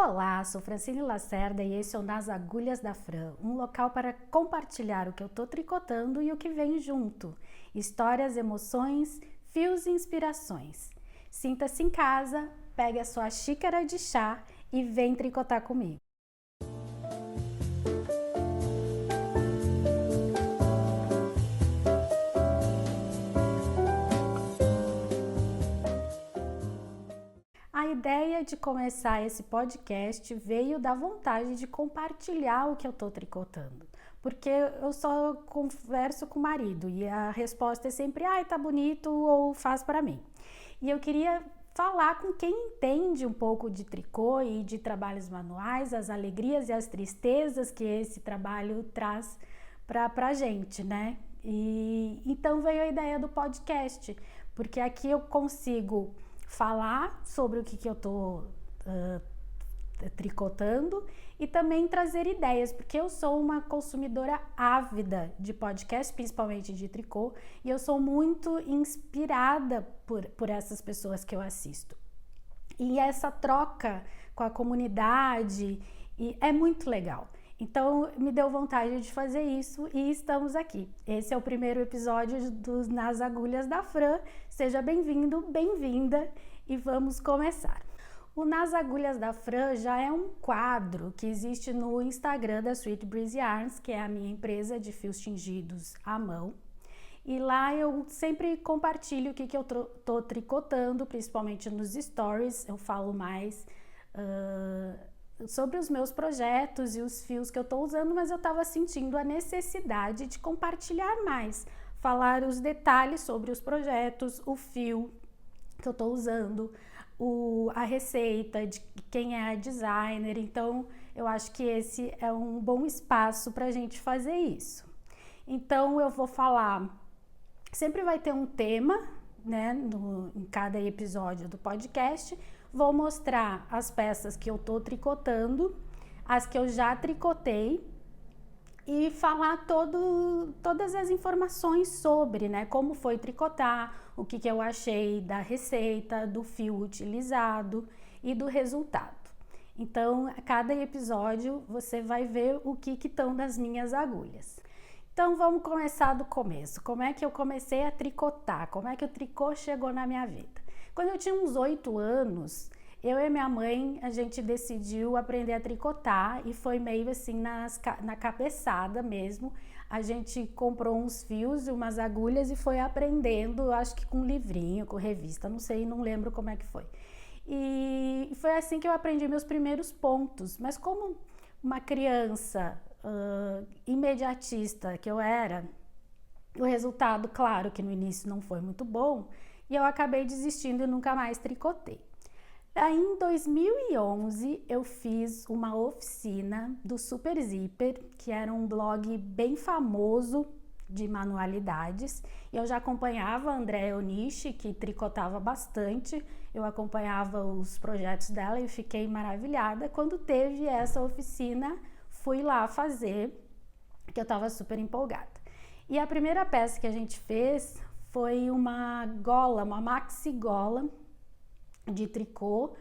Olá, sou Francine Lacerda e esse é o Nas Agulhas da Fran, um local para compartilhar o que eu tô tricotando e o que vem junto. Histórias, emoções, fios e inspirações. Sinta-se em casa, pegue a sua xícara de chá e vem tricotar comigo. A ideia de começar esse podcast veio da vontade de compartilhar o que eu estou tricotando, porque eu só converso com o marido e a resposta é sempre, ai, tá bonito ou faz para mim. E eu queria falar com quem entende um pouco de tricô e de trabalhos manuais, as alegrias e as tristezas que esse trabalho traz pra gente, né? E então veio a ideia do podcast, porque aqui eu consigo falar sobre o que eu tô tricotando e também trazer ideias, porque eu sou uma consumidora ávida de podcast, principalmente de tricô, e eu sou muito inspirada por essas pessoas que eu assisto. E essa troca com a comunidade é muito legal. Então, me deu vontade de fazer isso e estamos aqui. Esse é o primeiro episódio dos Nas Agulhas da Fran. Seja bem-vindo, bem-vinda e vamos começar. O Nas Agulhas da Fran já é um quadro que existe no Instagram da Sweet Breeze Yarns, que é a minha empresa de fios tingidos à mão. E lá eu sempre compartilho o que eu tô tricotando, principalmente nos stories. Eu falo mais sobre os meus projetos e os fios que eu tô usando, mas eu tava sentindo a necessidade de compartilhar mais, falar os detalhes sobre os projetos, o fio que eu tô usando, a receita, de quem é a designer. Então eu acho que esse é um bom espaço pra gente fazer isso. Então eu vou falar, sempre vai ter um tema, né, em cada episódio do podcast. Vou mostrar as peças que eu tô tricotando, as que eu já tricotei e falar todas as informações sobre, né, como foi tricotar, o que eu achei da receita, do fio utilizado e do resultado. Então, a cada episódio você vai ver o que estão nas minhas agulhas. Então, vamos começar do começo. Como é que eu comecei a tricotar? Como é que o tricô chegou na minha vida? Quando eu tinha uns 8 anos, eu e minha mãe, a gente decidiu aprender a tricotar e foi meio assim na cabeçada mesmo. A gente comprou uns fios e umas agulhas e foi aprendendo, acho que com livrinho, com revista, não sei, não lembro como é que foi. E foi assim que eu aprendi meus primeiros pontos. Mas como uma criança imediatista que eu era, o resultado, claro que no início não foi muito bom, e eu acabei desistindo e nunca mais tricotei. Aí em 2011 eu fiz uma oficina do Super Zipper, que era um blog bem famoso de manualidades, e eu já acompanhava a Andrea Onishi, que tricotava bastante, eu acompanhava os projetos dela e fiquei maravilhada. Quando teve essa oficina, fui lá fazer, que eu tava super empolgada. E a primeira peça que a gente fez foi uma gola, uma maxi gola de tricô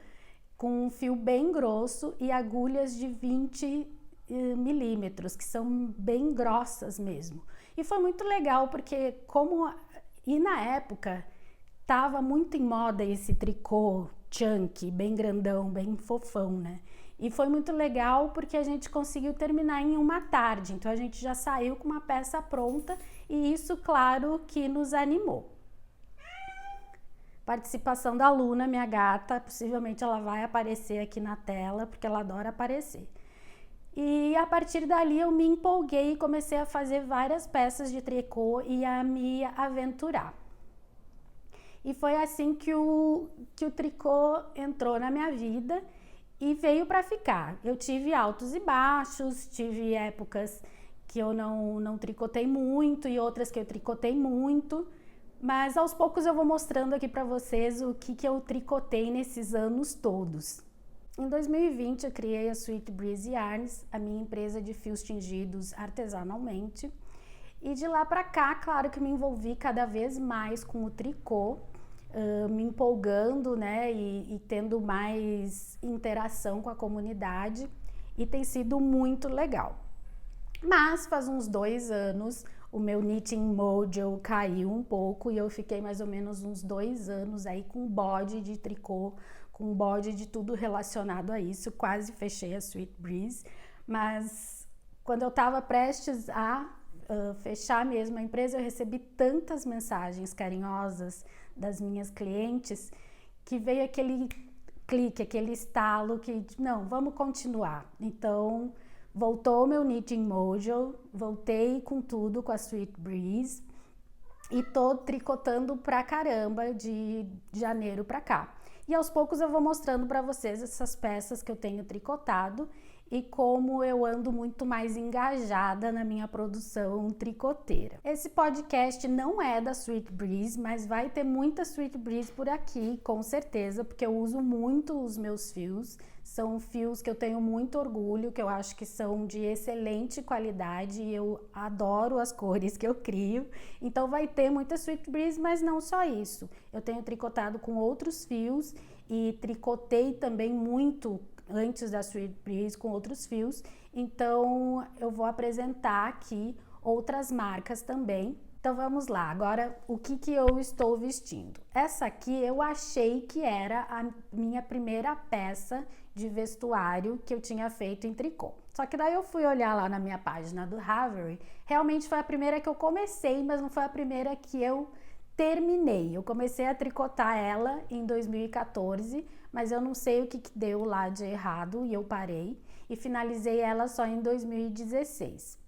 com um fio bem grosso e agulhas de 20 milímetros, que são bem grossas mesmo. E foi muito legal porque na época tava muito em moda esse tricô chunky, bem grandão, bem fofão, né? E foi muito legal porque a gente conseguiu terminar em uma tarde, então a gente já saiu com uma peça pronta e isso, claro, que nos animou. Participação da Luna, minha gata, possivelmente ela vai aparecer aqui na tela, porque ela adora aparecer. E a partir dali eu me empolguei e comecei a fazer várias peças de tricô e a me aventurar. E foi assim que o tricô entrou na minha vida e veio para ficar. Eu tive altos e baixos, tive épocas que eu não tricotei muito e outras que eu tricotei muito, mas aos poucos eu vou mostrando aqui para vocês o que eu tricotei nesses anos todos. Em 2020 eu criei a Sweet Breeze Yarns, a minha empresa de fios tingidos artesanalmente, e de lá para cá, claro que me envolvi cada vez mais com o tricô. me empolgando, né, e tendo mais interação com a comunidade, e tem sido muito legal. Mas faz uns 2 anos o meu Knitting Mojo caiu um pouco e eu fiquei mais ou menos uns 2 anos aí com bode de tricô, com bode de tudo relacionado a isso. Quase fechei a Sweet Breeze, mas quando eu estava prestes a fechar mesmo a empresa, eu recebi tantas mensagens carinhosas das minhas clientes que veio aquele clique, aquele estalo que, não, vamos continuar. Então, voltou meu Knitting Mojo, voltei com tudo com a Sweet Breeze e tô tricotando pra caramba de janeiro pra cá. E aos poucos eu vou mostrando pra vocês essas peças que eu tenho tricotado e como eu ando muito mais engajada na minha produção tricoteira. Esse podcast não é da Sweet Breeze, mas vai ter muita Sweet Breeze por aqui, com certeza, porque eu uso muito os meus fios. São fios que eu tenho muito orgulho, que eu acho que são de excelente qualidade e eu adoro as cores que eu crio. Então vai ter muita Sweet Breeze, mas não só isso. Eu tenho tricotado com outros fios e tricotei também muito antes da Sweet Breeze com outros fios, então eu vou apresentar aqui outras marcas também. Então vamos lá, agora o que eu estou vestindo? Essa aqui eu achei que era a minha primeira peça de vestuário que eu tinha feito em tricô. Só que daí eu fui olhar lá na minha página do Ravelry, realmente foi a primeira que eu comecei, mas não foi a primeira que eu terminei. Eu comecei a tricotar ela em 2014, mas eu não sei o que deu lá de errado e eu parei e finalizei ela só em 2016.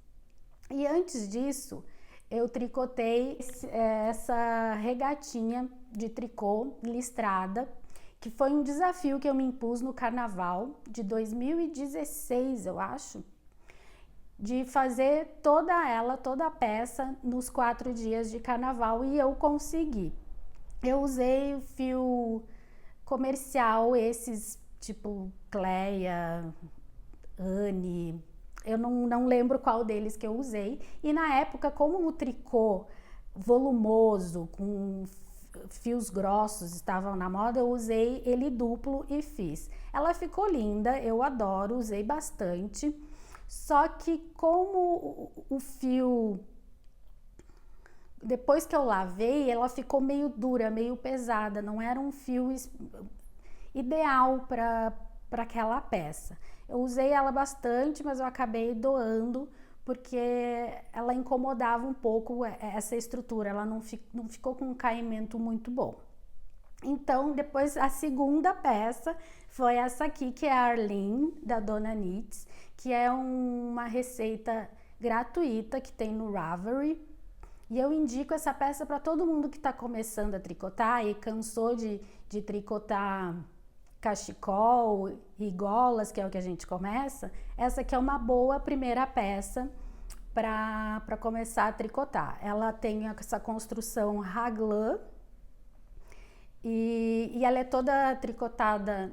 E antes disso, eu tricotei essa regatinha de tricô listrada, que foi um desafio que eu me impus no carnaval de 2016, eu acho, de fazer toda a peça nos 4 dias de carnaval e eu consegui. Eu usei o fio comercial, esses tipo Cleia, Anne, eu não lembro qual deles que eu usei. E na época, como o tricô volumoso, com fios grossos estavam na moda, eu usei ele duplo e fiz. Ela ficou linda, eu adoro, usei bastante. Só que como o fio, depois que eu lavei, ela ficou meio dura, meio pesada, não era um fio ideal para aquela peça. Eu usei ela bastante, mas eu acabei doando porque ela incomodava um pouco essa estrutura, ela não ficou com um caimento muito bom. Então, depois a segunda peça foi essa aqui, que é a Arlene, da Dona Knits, que é uma receita gratuita que tem no Ravelry. E eu indico essa peça para todo mundo que está começando a tricotar e cansou de tricotar cachecol e golas, que é o que a gente começa. Essa aqui é uma boa primeira peça para começar a tricotar. Ela tem essa construção raglan e ela é toda tricotada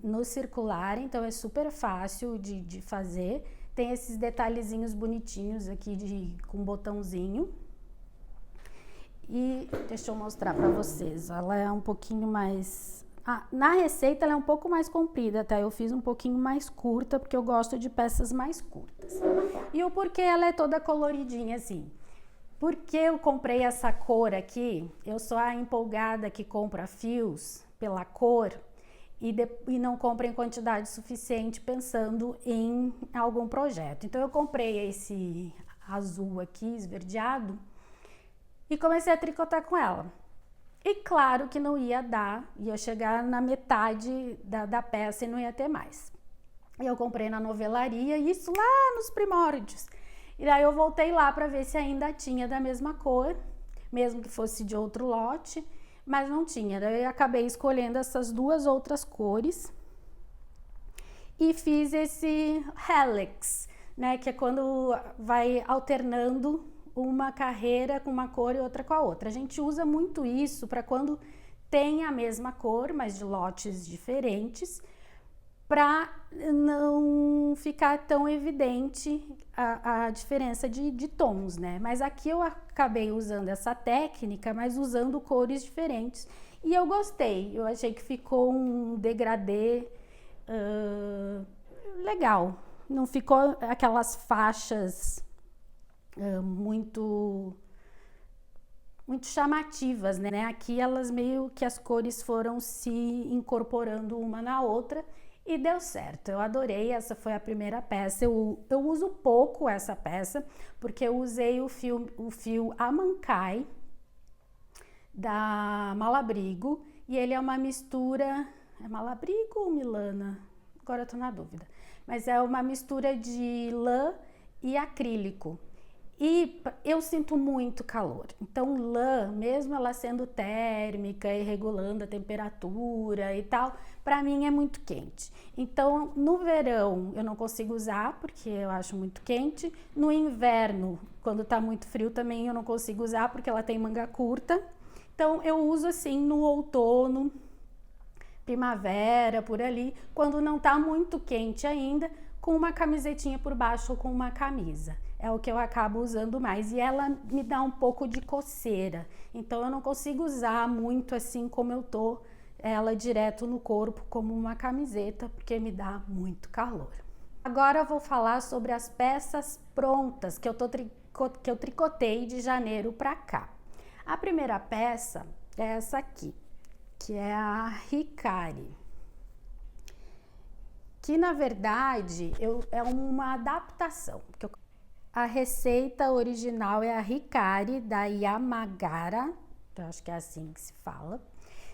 no circular, então é super fácil de fazer. Tem esses detalhezinhos bonitinhos aqui com botãozinho. E deixa eu mostrar para vocês, ela é um pouquinho mais... na receita ela é um pouco mais comprida, tá? Eu fiz um pouquinho mais curta, porque eu gosto de peças mais curtas. E o porquê ela é toda coloridinha assim? Porque eu comprei essa cor aqui, eu sou a empolgada que compra fios pela cor e não compra em quantidade suficiente pensando em algum projeto. Então eu comprei esse azul aqui, esverdeado, e comecei a tricotar com ela. E claro que não ia dar, ia chegar na metade da peça e não ia ter mais. Eu comprei na novelaria, isso lá nos primórdios. E daí eu voltei lá para ver se ainda tinha da mesma cor, mesmo que fosse de outro lote, mas não tinha. Daí eu acabei escolhendo essas 2 outras cores e fiz esse helix, né, que é quando vai alternando uma carreira com uma cor e outra com a outra. A gente usa muito isso para quando tem a mesma cor, mas de lotes diferentes, para não ficar tão evidente a diferença de tons, né? Mas aqui eu acabei usando essa técnica, mas usando cores diferentes. E eu gostei, eu achei que ficou um degradê legal. Não ficou aquelas faixas muito chamativas, né? Aqui elas meio que as cores foram se incorporando uma na outra e deu certo. Eu adorei, essa foi a primeira peça. Eu uso pouco essa peça porque eu usei o fio Amancai da Malabrigo e ele é uma mistura, é Malabrigo ou Milana? Agora eu tô na dúvida. Mas é uma mistura de lã e acrílico. E eu sinto muito calor, então lã, mesmo ela sendo térmica e regulando a temperatura e tal, para mim é muito quente. Então no verão eu não consigo usar porque eu acho muito quente. No inverno, quando tá muito frio também eu não consigo usar porque ela tem manga curta. Então eu uso assim no outono, primavera, por ali, quando não tá muito quente ainda, com uma camisetinha por baixo ou com uma camisa. É o que eu acabo usando mais e ela me dá um pouco de coceira, então eu não consigo usar muito assim como eu tô ela direto no corpo como uma camiseta, porque me dá muito calor. Agora eu vou falar sobre as peças prontas que eu tricotei de janeiro para cá. A primeira peça é essa aqui, que é a Hikari, que na verdade é uma adaptação, porque a receita original é a Hikari da Yamagara, eu acho que é assim que se fala,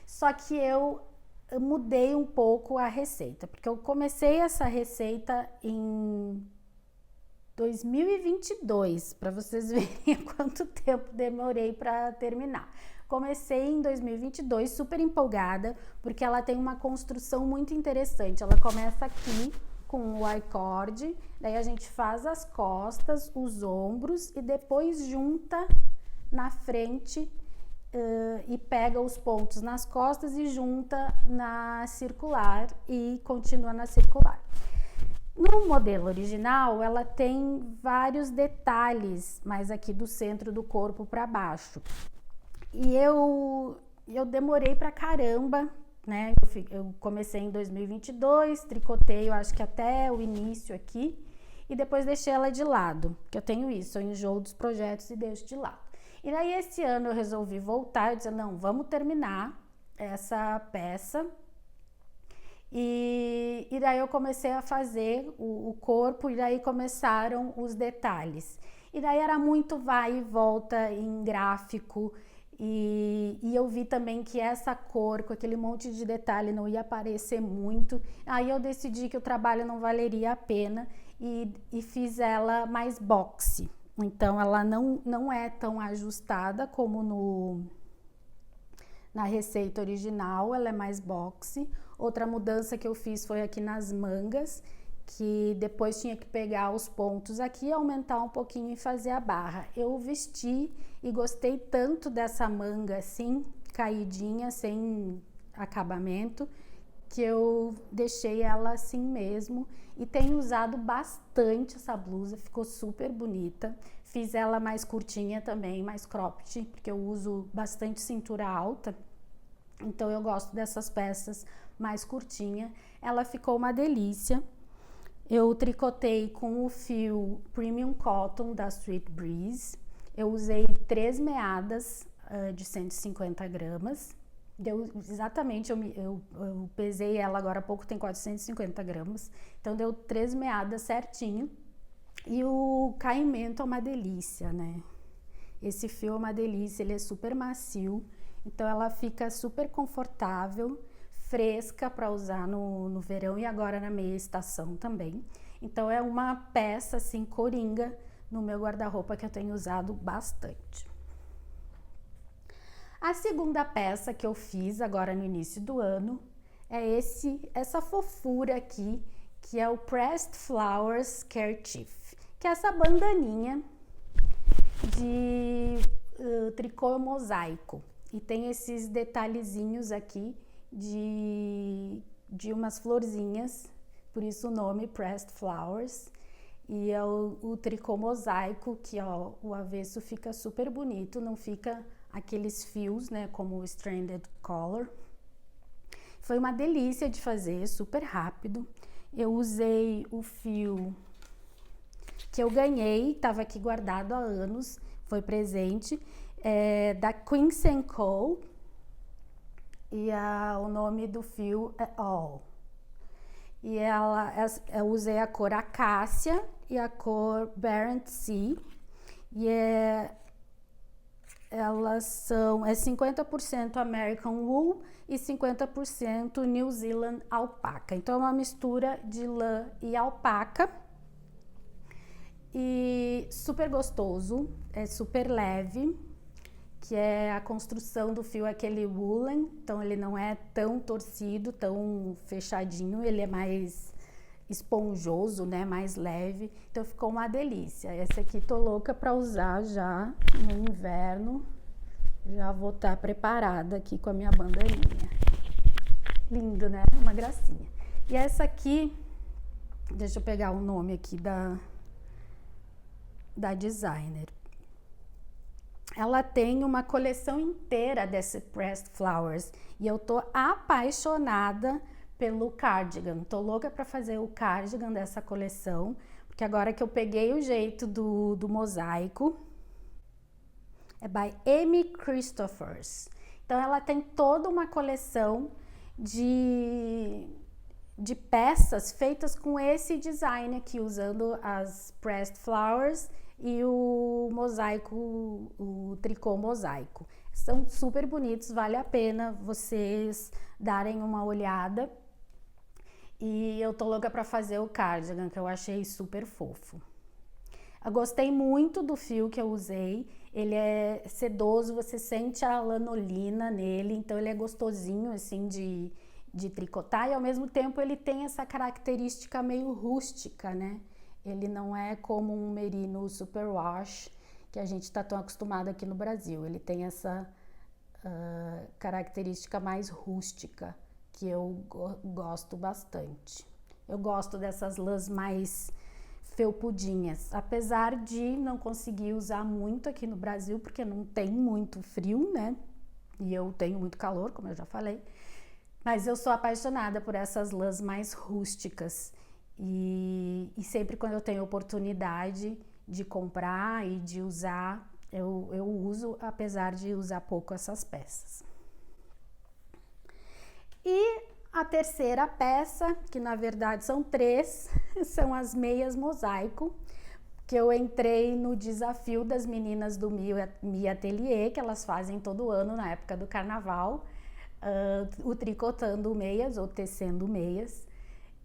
só que eu mudei um pouco a receita, porque eu comecei essa receita em 2022, para vocês verem quanto tempo demorei para terminar. Comecei em 2022 super empolgada, porque ela tem uma construção muito interessante. Ela começa aqui com o I-cord, daí a gente faz as costas, os ombros e depois junta na frente e pega os pontos nas costas e junta na circular e continua na circular. No modelo original, ela tem vários detalhes, mais aqui do centro do corpo para baixo. E eu demorei pra caramba, né? Eu comecei em 2022, tricotei, eu acho que até o início aqui, e depois deixei ela de lado, que eu tenho isso, eu enjoo dos projetos e deixo de lado. E daí esse ano eu resolvi voltar, eu disse, não, vamos terminar essa peça. E daí eu comecei a fazer o corpo e daí começaram os detalhes. E daí era muito vai e volta em gráfico e eu vi também que essa cor com aquele monte de detalhe não ia aparecer muito. Aí eu decidi que o trabalho não valeria a pena e fiz ela mais boxe. Então ela não é tão ajustada como na receita original, ela é mais boxe. Outra mudança que eu fiz foi aqui nas mangas, que depois tinha que pegar os pontos aqui, aumentar um pouquinho e fazer a barra. Eu vesti e gostei tanto dessa manga assim, caidinha, sem acabamento, que eu deixei ela assim mesmo e tenho usado bastante essa blusa, ficou super bonita. Fiz ela mais curtinha também, mais cropped, porque eu uso bastante cintura alta, então eu gosto dessas peças mais curtinha. Ela ficou uma delícia. Eu tricotei com o fio Premium Cotton da Sweet Breeze. Eu usei 3 meadas de 150 gramas. Deu exatamente, eu pesei ela agora há pouco, tem 450 gramas. Então deu 3 meadas certinho. E o caimento é uma delícia, né? Esse fio é uma delícia, ele é super macio. Então ela fica super confortável, fresca para usar no verão e agora na meia estação também. Então é uma peça assim coringa no meu guarda-roupa que eu tenho usado bastante. A segunda peça que eu fiz agora no início do ano é essa fofura aqui, que é o Pressed Flowers Kerchief, que é essa bandaninha de tricô mosaico. E tem esses detalhezinhos aqui de umas florzinhas, por isso o nome Pressed Flowers. E é o tricô mosaico, que ó, o avesso fica super bonito, não fica aqueles fios, né, como o Stranded Color. Foi uma delícia de fazer, super rápido. Eu usei o fio que eu ganhei, estava aqui guardado há anos, foi presente, da Quince & Co. E o nome do fio é All. E eu usei a cor Acácia e a cor Barents Sea. E elas são 50% American Wool e 50% New Zealand Alpaca. Então é uma mistura de lã e alpaca. E super gostoso, é super leve, que é a construção do fio, aquele woolen, então ele não é tão torcido, tão fechadinho, ele é mais esponjoso, né, mais leve, então ficou uma delícia. Essa aqui tô louca para usar já no inverno, já vou estar preparada aqui com a minha bandaninha. Lindo, né? Uma gracinha. E essa aqui, deixa eu pegar o nome aqui da designer. Ela tem uma coleção inteira desse pressed flowers e eu tô apaixonada pelo cardigan. Tô louca para fazer o cardigan dessa coleção, porque agora que eu peguei o jeito do mosaico, é by Amy Christophers. Então ela tem toda uma coleção de peças feitas com esse design aqui, usando as pressed flowers e o mosaico, o tricô mosaico. São super bonitos, vale a pena vocês darem uma olhada. E eu tô louca para fazer o cardigan, que eu achei super fofo. Eu gostei muito do fio que eu usei, ele é sedoso, você sente a lanolina nele, então ele é gostosinho assim de tricotar e ao mesmo tempo ele tem essa característica meio rústica, né? Ele não é como um merino superwash que a gente está tão acostumado aqui no Brasil. Ele tem essa característica mais rústica que eu gosto bastante. Eu gosto dessas lãs mais felpudinhas, apesar de não conseguir usar muito aqui no Brasil porque não tem muito frio, né? E eu tenho muito calor, como eu já falei. Mas eu sou apaixonada por essas lãs mais rústicas e sempre quando eu tenho oportunidade de comprar e de usar, eu uso, apesar de usar pouco essas peças. E a terceira peça, que na verdade são 3, são as meias mosaico, que eu entrei no desafio das meninas do Mi Atelier, que elas fazem todo ano na época do carnaval, o tricotando meias ou tecendo meias.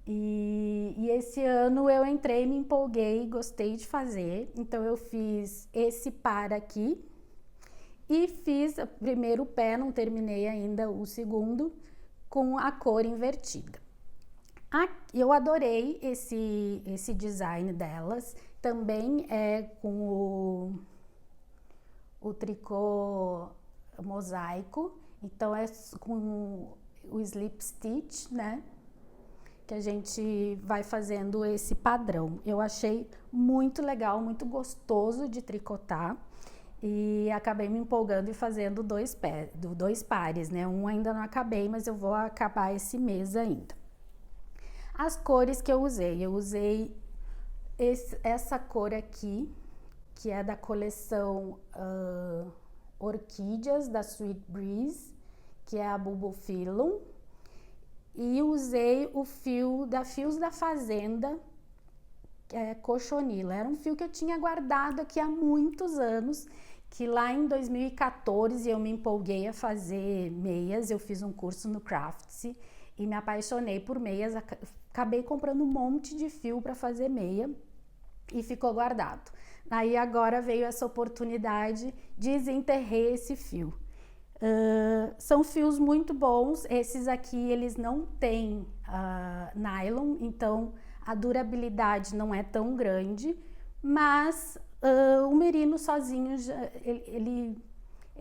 E esse ano eu entrei, me empolguei, gostei de fazer. Então eu fiz esse par aqui e fiz o primeiro pé, não terminei ainda o segundo, com a cor invertida. Eu adorei esse design delas, também é com o tricô mosaico, então é com o slip stitch, né? Que a gente vai fazendo esse padrão. Eu achei muito legal, muito gostoso de tricotar e acabei me empolgando e fazendo 2 pares, né? Um ainda não acabei, mas eu vou acabar esse mês ainda. As cores que eu usei essa cor aqui, que é da coleção Orquídeas da Sweet Breeze, que é a Bulbophyllum. E usei o fio da Fios da Fazenda, que é cochonila. Era um fio que eu tinha guardado aqui há muitos anos, que lá em 2014 eu me empolguei a fazer meias. Eu fiz um curso no Craftsy e me apaixonei por meias. Acabei comprando um monte de fio para fazer meia e ficou guardado. Aí agora veio essa oportunidade, desenterrei esse fio. São fios muito bons. Esses aqui eles não têm nylon, então a durabilidade não é tão grande, mas o merino sozinho ele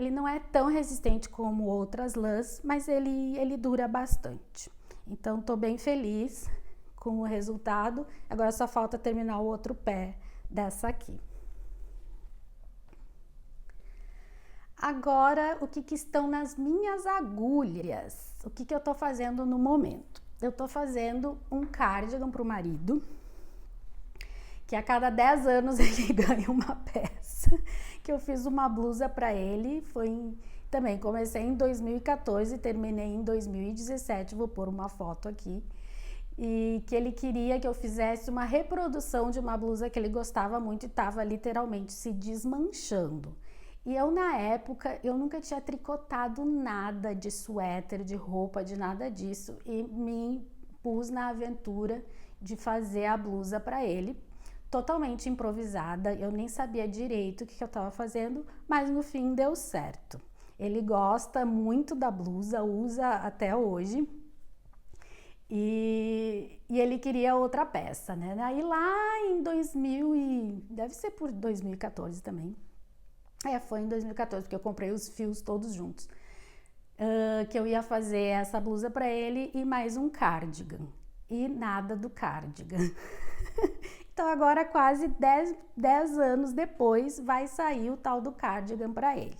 não é tão resistente como outras lãs, mas ele dura bastante. Então tô bem feliz com o resultado. Agora só falta terminar o outro pé dessa aqui. Agora, o que estão nas minhas agulhas? O que eu tô fazendo no momento? Eu tô fazendo um cardigan pro marido, que a cada 10 anos ele ganha uma peça, que eu fiz uma blusa para ele, também comecei em 2014 e terminei em 2017, vou pôr uma foto aqui, e que ele queria que eu fizesse uma reprodução de uma blusa que ele gostava muito e estava literalmente se desmanchando. E eu, na época, eu nunca tinha tricotado nada de suéter, de roupa, de nada disso, e me pus na aventura de fazer a blusa para ele, totalmente improvisada. Eu nem sabia direito o que eu estava fazendo, mas no fim deu certo. Ele gosta muito da blusa, usa até hoje. E ele queria outra peça, né? Aí lá em 2000 deve ser por 2014 também. Foi em 2014, porque eu comprei os fios todos juntos. Que eu ia fazer essa blusa para ele e mais um cardigan. E nada do cardigan. Então agora, quase 10 anos depois, vai sair o tal do cardigan para ele.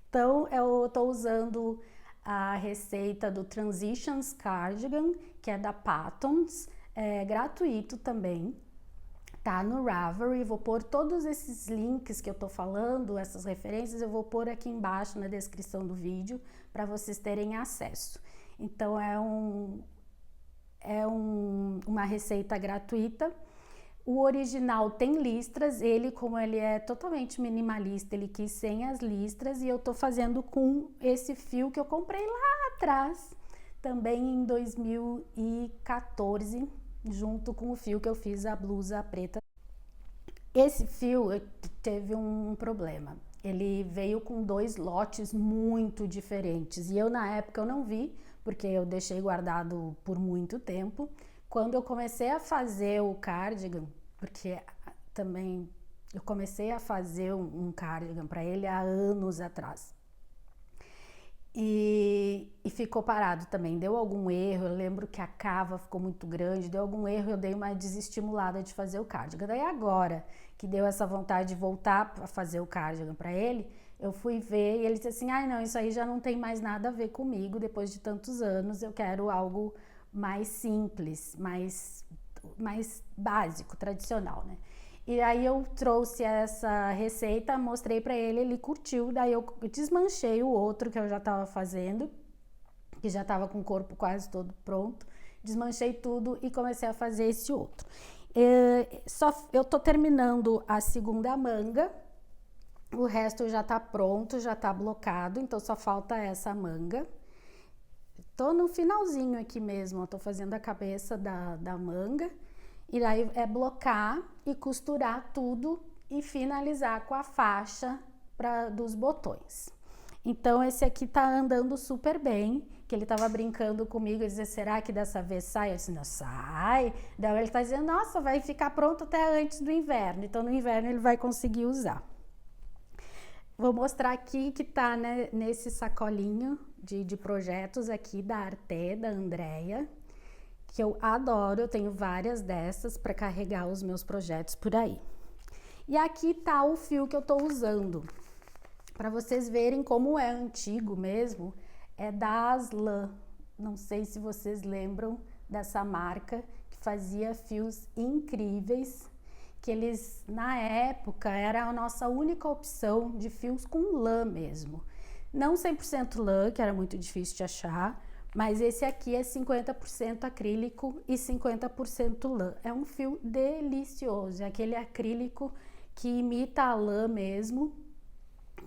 Então eu tô usando a receita do Transitions Cardigan, que é da Patons, é gratuito também, tá no Ravelry. Vou pôr todos esses links que eu tô falando, essas referências, eu vou pôr aqui embaixo na descrição do vídeo para vocês terem acesso. Então uma receita gratuita. O original tem listras, como ele é totalmente minimalista, ele quis sem as listras, e eu tô fazendo com esse fio que eu comprei lá atrás, também em 2014, junto com o fio que eu fiz a blusa preta. Esse fio teve um problema, ele veio com 2 lotes muito diferentes, e eu na época eu não vi, porque eu deixei guardado por muito tempo. Quando eu comecei a fazer o cardigan, porque também eu comecei a fazer um cardigan para ele há anos atrás. E ficou parado também, deu algum erro, eu lembro que a cava ficou muito grande, deu algum erro, eu dei uma desestimulada de fazer o cardigan. Daí agora que deu essa vontade de voltar a fazer o cardigan para ele, eu fui ver e ele disse assim, não, isso aí já não tem mais nada a ver comigo, depois de tantos anos eu quero algo mais simples, mais básico, tradicional, né? E aí eu trouxe essa receita, mostrei para ele, ele curtiu, daí eu desmanchei o outro que eu já estava fazendo, que já estava com o corpo quase todo pronto, desmanchei tudo e comecei a fazer esse outro. Eu tô terminando a segunda manga, o resto já tá pronto, já tá blocado, então só falta essa manga. Tô no finalzinho aqui mesmo, tô fazendo a cabeça da manga, e aí é blocar e costurar tudo e finalizar com a faixa dos botões. Então esse aqui tá andando super bem, que ele tava brincando comigo e dizia, será que dessa vez sai? Eu disse, não, sai. Daí ele tá dizendo, nossa, vai ficar pronto até antes do inverno, então no inverno ele vai conseguir usar. Vou mostrar aqui que tá, né, nesse sacolinho de projetos aqui da Arte, da Andrea, que eu adoro, eu tenho várias dessas para carregar os meus projetos por aí. E aqui tá o fio que eu tô usando, para vocês verem como é antigo mesmo, é da Aslan. Não sei se vocês lembram dessa marca que fazia fios incríveis, que eles, na época, era a nossa única opção de fios com lã mesmo. Não 100% lã, que era muito difícil de achar, mas esse aqui é 50% acrílico e 50% lã. É um fio delicioso, é aquele acrílico que imita a lã mesmo,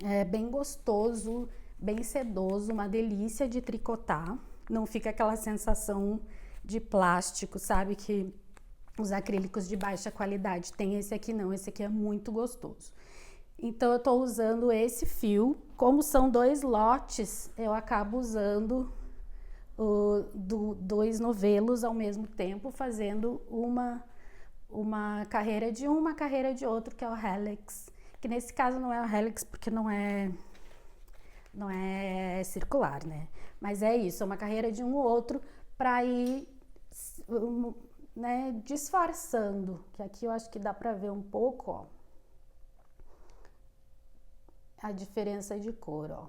é bem gostoso, bem sedoso, uma delícia de tricotar. Não fica aquela sensação de plástico, sabe, que os acrílicos de baixa qualidade tem. Esse aqui não, esse aqui é muito gostoso. Então eu tô usando esse fio, como são 2 lotes, eu acabo usando 2 novelos ao mesmo tempo, fazendo uma carreira de um, uma carreira de outro, que é o helix, que nesse caso não é o helix porque não é circular, né? Mas é isso, é uma carreira de um ou outro para ir, né, disfarçando, que aqui eu acho que dá para ver um pouco, ó. a diferença de cor, ó.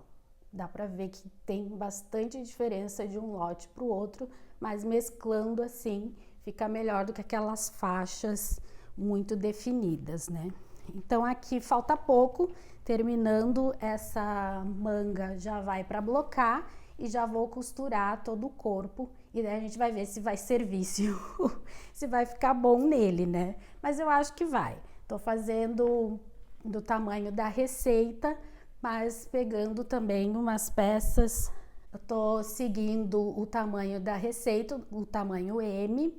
Dá pra ver que tem bastante diferença de um lote pro outro, mas mesclando assim fica melhor do que aquelas faixas muito definidas, né? Então aqui falta pouco, terminando essa manga já vai para blocar e já vou costurar todo o corpo e daí a gente vai ver se vai servir, se vai ficar bom nele, né? Mas eu acho que vai. Tô fazendo do tamanho da receita, mas pegando também umas peças. Eu tô seguindo o tamanho da receita, o tamanho M,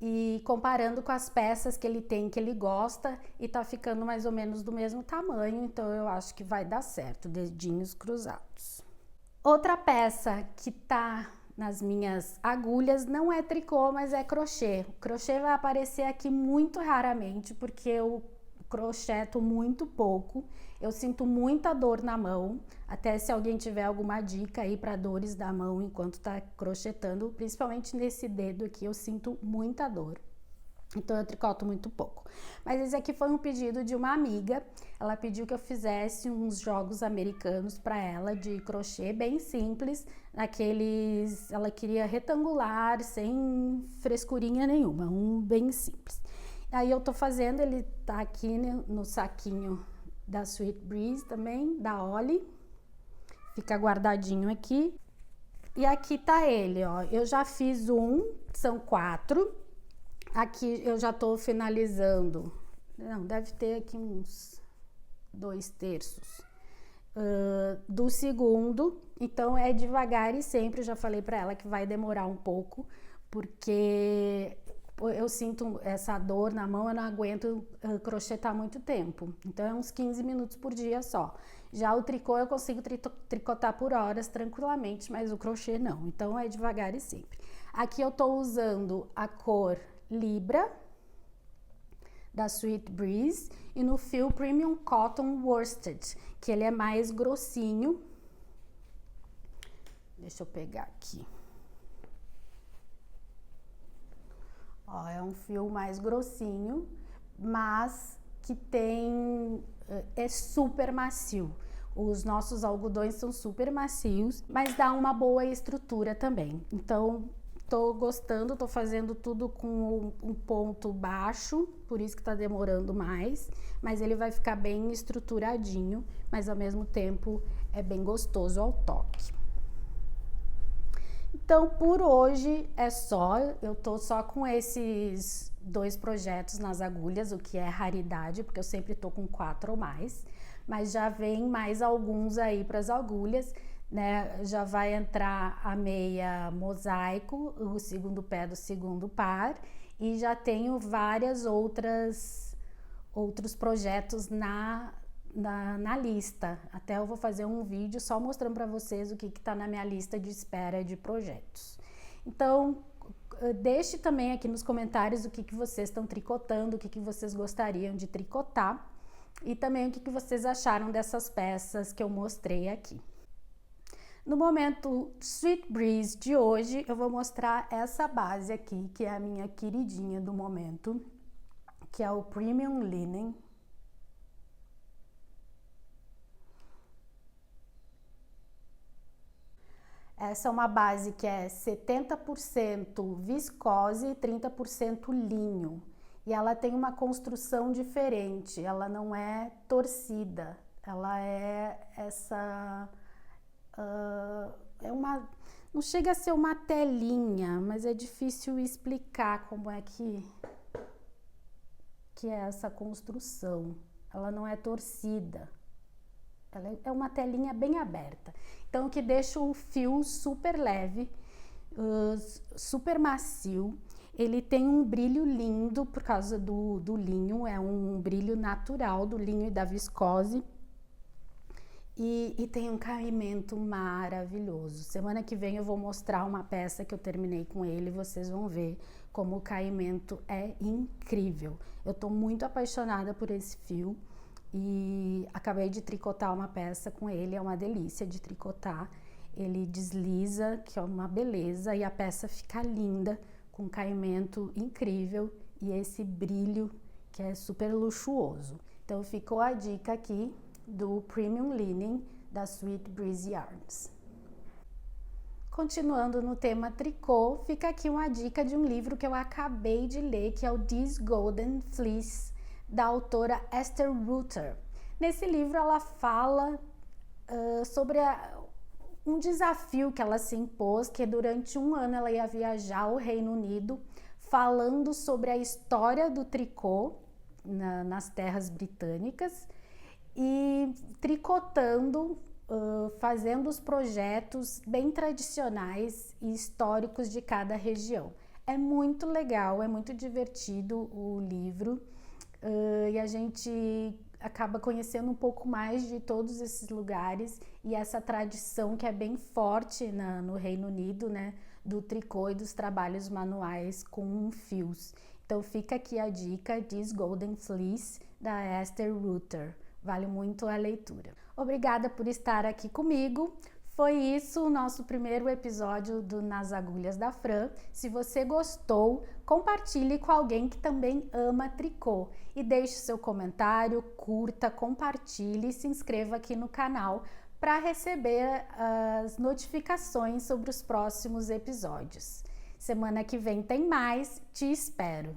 e comparando com as peças que ele tem, que ele gosta, e tá ficando mais ou menos do mesmo tamanho, então eu acho que vai dar certo, dedinhos cruzados. Outra peça que tá nas minhas agulhas não é tricô, mas é crochê. O crochê vai aparecer aqui muito raramente, porque eu crocheto muito pouco, eu sinto muita dor na mão, até se alguém tiver alguma dica aí para dores da mão enquanto tá crochetando, principalmente nesse dedo aqui eu sinto muita dor. Então eu tricoto muito pouco. Mas esse aqui foi um pedido de uma amiga. Ela pediu que eu fizesse uns jogos americanos para ela de crochê bem simples, naqueles, ela queria retangular, sem frescurinha nenhuma, um bem simples. Aí eu tô fazendo, ele tá aqui no saquinho da Sweet Breeze também, da Ollie. Fica guardadinho aqui. E aqui tá ele, ó. Eu já fiz são 4. Aqui eu já tô finalizando. Não, deve ter aqui uns 2/3 do segundo. Então é devagar e sempre, eu já falei pra ela que vai demorar um pouco, porque eu sinto essa dor na mão, eu não aguento crochetar muito tempo. Então é uns 15 minutos por dia só. Já o tricô eu consigo tricotar por horas tranquilamente, mas o crochê não. Então é devagar e sempre. Aqui eu tô usando a cor Libra, da Sweet Breeze, e no fio Premium Cotton Worsted, que ele é mais grossinho. Deixa eu pegar aqui. Ó, é um fio mais grossinho, mas que é super macio. Os nossos algodões são super macios, mas dá uma boa estrutura também. Então, tô gostando, tô fazendo tudo com um ponto baixo, por isso que tá demorando mais, mas ele vai ficar bem estruturadinho, mas ao mesmo tempo é bem gostoso ao toque. Então, por hoje é só, eu tô só com esses 2 projetos nas agulhas, o que é raridade, porque eu sempre tô com 4 ou mais, mas já vem mais alguns aí para as agulhas, né? Já vai entrar a meia mosaico, o segundo pé do segundo par, e já tenho outros projetos na lista. Até eu vou fazer um vídeo só mostrando para vocês o que está na minha lista de espera de projetos. Então, deixe também aqui nos comentários o que vocês estão tricotando, o que vocês gostariam de tricotar e também o que vocês acharam dessas peças que eu mostrei aqui. No momento Sweet Breeze de hoje, eu vou mostrar essa base aqui, que é a minha queridinha do momento, que é o Premium Linen. Essa é uma base que é 70% viscose e 30% linho. E ela tem uma construção diferente, ela não é torcida, ela é essa... não chega a ser uma telinha, mas é difícil explicar como é que é essa construção. Ela não é torcida. Ela é uma telinha bem aberta. Então, que deixa o fio super leve, super macio. Ele tem um brilho lindo por causa do linho, é um brilho natural do linho e da viscose. E tem um caimento maravilhoso. Semana que vem eu vou mostrar uma peça que eu terminei com ele, vocês vão ver como o caimento é incrível. Eu tô muito apaixonada por esse fio e acabei de tricotar uma peça com ele, é uma delícia de tricotar. Ele desliza, que é uma beleza, e a peça fica linda, com caimento incrível e esse brilho que é super luxuoso. Então ficou a dica aqui do Premium Linen da Sweet Breeze Yarns. Continuando no tema tricô, fica aqui uma dica de um livro que eu acabei de ler, que é o This Golden Fleece, da autora Esther Rutter. Nesse livro ela fala sobre um desafio que ela se impôs, que durante um ano ela ia viajar ao Reino Unido, falando sobre a história do tricô nas terras britânicas e tricotando, fazendo os projetos bem tradicionais e históricos de cada região. É muito legal, é muito divertido o livro, e a gente acaba conhecendo um pouco mais de todos esses lugares e essa tradição que é bem forte no Reino Unido, né, do tricô e dos trabalhos manuais com fios. Então fica aqui a dica, This Golden Fleece, da Esther Rutter. Vale muito a leitura. Obrigada por estar aqui comigo. Foi isso o nosso primeiro episódio do Nas Agulhas da Fran. Se você gostou, compartilhe com alguém que também ama tricô. E deixe seu comentário, curta, compartilhe e se inscreva aqui no canal para receber as notificações sobre os próximos episódios. Semana que vem tem mais, te espero!